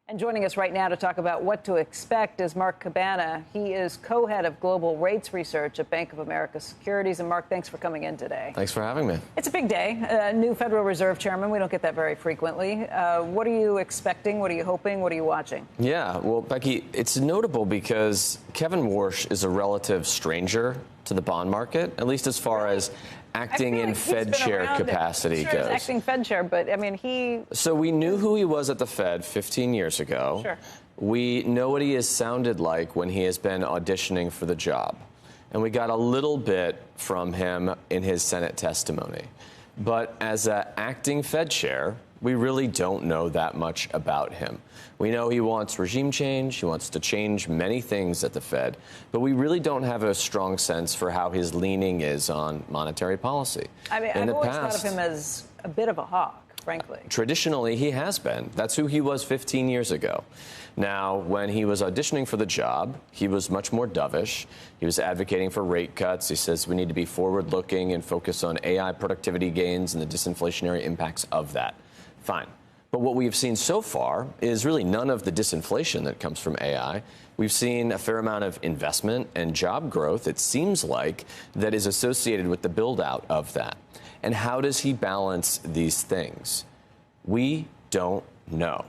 And joining us right now to talk about what to expect is Mark Cabana. He is co-head of global rates research at Bank of America Securities. And Mark, thanks for coming in today. Thanks for having me. It's a big day. New Federal Reserve chairman. We don't get that very frequently. What are you expecting? What are you hoping? What are you watching? Yeah, well, Becky, it's notable because Kevin Warsh is a relative stranger to the bond market, at least as far as acting in Fed chair capacity goes. Acting Fed chair, but I mean, So we knew who he was at the Fed 15 years ago. Sure. We know what he has sounded like when he has been auditioning for the job. And we got a little bit from him in his Senate testimony. But as an acting Fed chair, we really don't know that much about him. We know he wants regime change. He wants to change many things at the Fed. But we really don't have a strong sense for how his leaning is on monetary policy. I mean, I've always thought of him as a bit of a hawk, frankly. Traditionally, he has been. That's who he was 15 years ago. Now, when he was auditioning for the job, he was much more dovish. He was advocating for rate cuts. He says we need to be forward-looking and focus on AI productivity gains and the disinflationary impacts of that. Fine. But what we have seen so far is really none of the disinflation that comes from AI. We've seen a fair amount of investment and job growth, it seems like, that is associated with the build-out of that. And how does he balance these things? We don't know.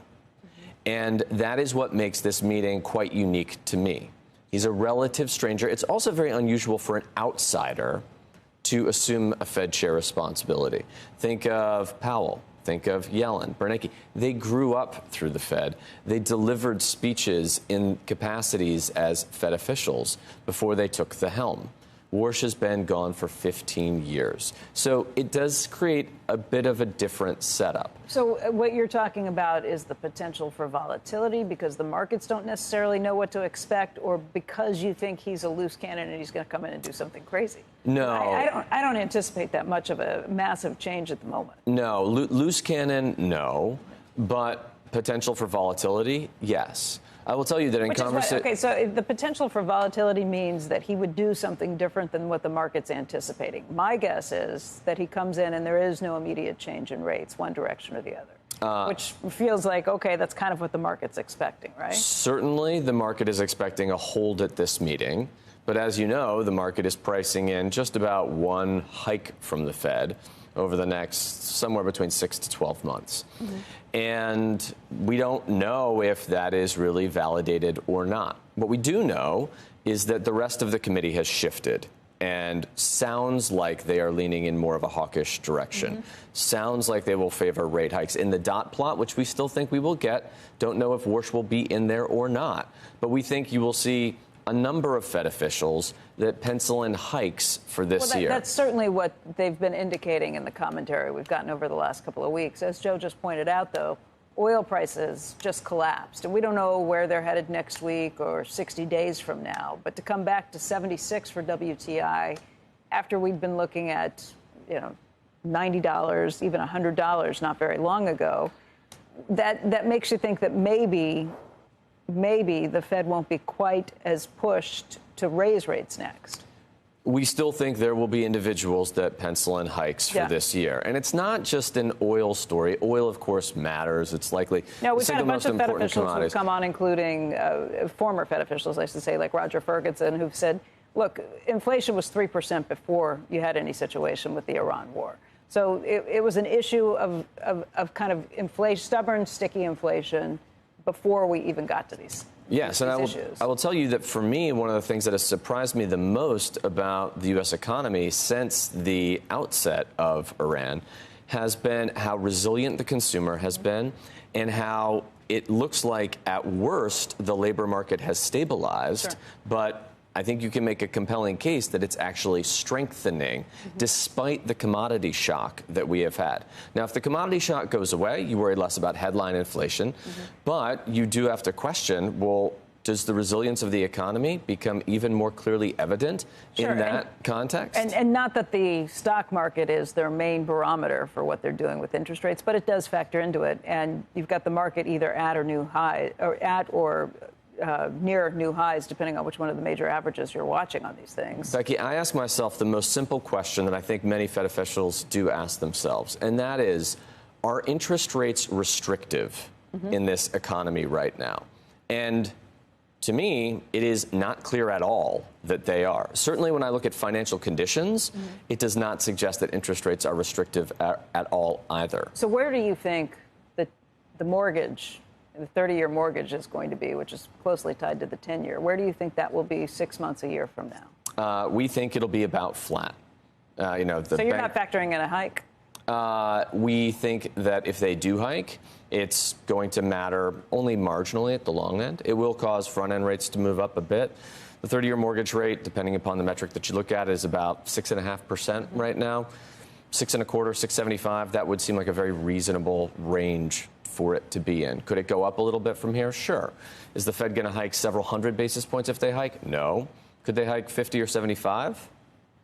And that is what makes this meeting quite unique to me. He's a relative stranger. It's also very unusual for an outsider to assume a Fed chair responsibility. Think of Powell. Think of Yellen, Bernanke. They grew up through the Fed. They delivered speeches in capacities as Fed officials before they took the helm. Warsh has been gone for 15 years. So it does create a bit of a different setup. So what you're talking about is the potential for volatility because the markets don't necessarily know what to expect, or because you think he's a loose cannon and he's going to come in and do something crazy? No. I don't anticipate that much of a massive change at the moment. No. Loose cannon, no. But potential for volatility, yes. I will tell you that in conversation. Okay, so the potential for volatility means that he would do something different than what the market's anticipating. My guess is that he comes in and there is no immediate change in rates, one direction or the other, which feels like, okay, that's kind of what the market's expecting, right? Certainly, the market is expecting a hold at this meeting. But as you know, the market is pricing in just about one hike from the Fed over the next somewhere between 6 to 12 months. Mm-hmm. And we don't know if that is really validated or not. What we do know is that the rest of the committee has shifted and sounds like they are leaning in more of a hawkish direction. Mm-hmm. Sounds like they will favor rate hikes. In the dot plot, which we still think we will get, don't know if Warsh will be in there or not. But we think you will see a number of Fed officials that pencil in hikes for this year. That's certainly what they've been indicating in the commentary we've gotten over the last couple of weeks. As Joe just pointed out, though, oil prices just collapsed. And we don't know where they're headed next week or 60 days from now. But to come back to 76 for WTI after we'd been looking at, $90, even $100 not very long ago, that makes you think that maybe the Fed won't be quite as pushed to raise rates next. We still think there will be individuals that pencil in hikes for this year. And it's not just an oil story. Oil, of course, matters. It's likely we've had a bunch of Fed officials who've come on, including former Fed officials, I should say, like Roger Ferguson, who've said, look, inflation was 3% before you had any situation with the Iran war. So it was an issue of kind of inflation, stubborn, sticky inflation, before we even got to these issues. I will tell you that for me, one of the things that has surprised me the most about the U.S. economy since the outset of Iran has been how resilient the consumer has been and how it looks like, at worst, the labor market has stabilized. Sure. But I think you can make a compelling case that it's actually strengthening despite the commodity shock that we have had. Now, if the commodity shock goes away, you worry less about headline inflation. But you do have to question, well, does the resilience of the economy become even more clearly evident in that context? And not that the stock market is their main barometer for what they're doing with interest rates, but it does factor into it. And you've got the market either at or new high, or near new highs, depending on which one of the major averages you're watching on these things. Becky, I ask myself the most simple question that I think many Fed officials do ask themselves, and that is, are interest rates restrictive in this economy right now. And to me, it is not clear at all that they are. Certainly when I look at financial conditions, it does not suggest that interest rates are restrictive at all either. So where do you think that the mortgage, the 30-year mortgage is going to be, which is closely tied to the 10-year? Where do you think that will be 6 months, a year from now? We think it'll be about flat. So you're not factoring in a hike? We think that if they do hike, it's going to matter only marginally at the long end. It will cause front-end rates to move up a bit. The 30-year mortgage rate, depending upon the metric that you look at, is about 6.5% right now. 6.25%, 6.75%, that would seem like a very reasonable range for it to be in. Could it go up a little bit from here? Sure. Is the Fed going to hike several hundred basis points if they hike? No. Could they hike 50 or 75?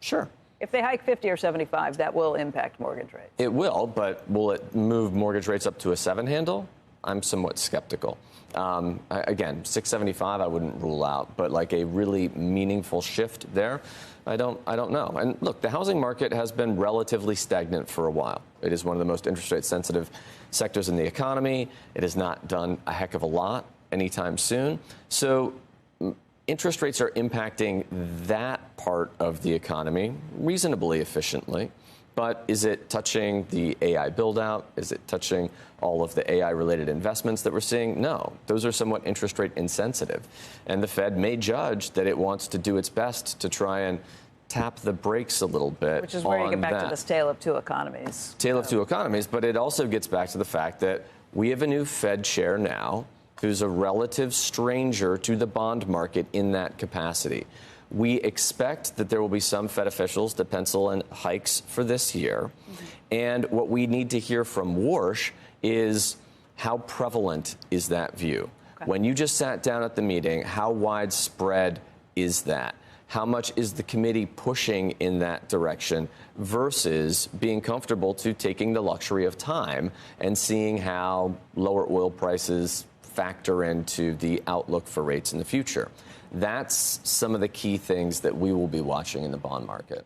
Sure. If they hike 50 or 75, that will impact mortgage rates. It will, but will it move mortgage rates up to a 7 handle? I'm somewhat skeptical. Again, 6.75 I wouldn't rule out, but like a really meaningful shift there, I don't know. And look, the housing market has been relatively stagnant for a while. It is one of the most interest rate sensitive sectors in the economy. It has not done a heck of a lot anytime soon. So interest rates are impacting that part of the economy reasonably efficiently. But is it touching the AI build-out? Is it touching all of the AI-related investments that we're seeing? No. Those are somewhat interest rate insensitive. And the Fed may judge that it wants to do its best to try and tap the brakes a little bit. Which is where you get back to this tale of two economies. Tale of two economies, but it also gets back to the fact that we have a new Fed chair now who's a relative stranger to the bond market in that capacity. We expect that there will be some Fed officials that pencil in hikes for this year. And what we need to hear from Warsh is how prevalent is that view? Okay. When you just sat down at the meeting, how widespread is that? How much is the committee pushing in that direction versus being comfortable to taking the luxury of time and seeing how lower oil prices factor into the outlook for rates in the future? That's some of the key things that we will be watching in the bond market.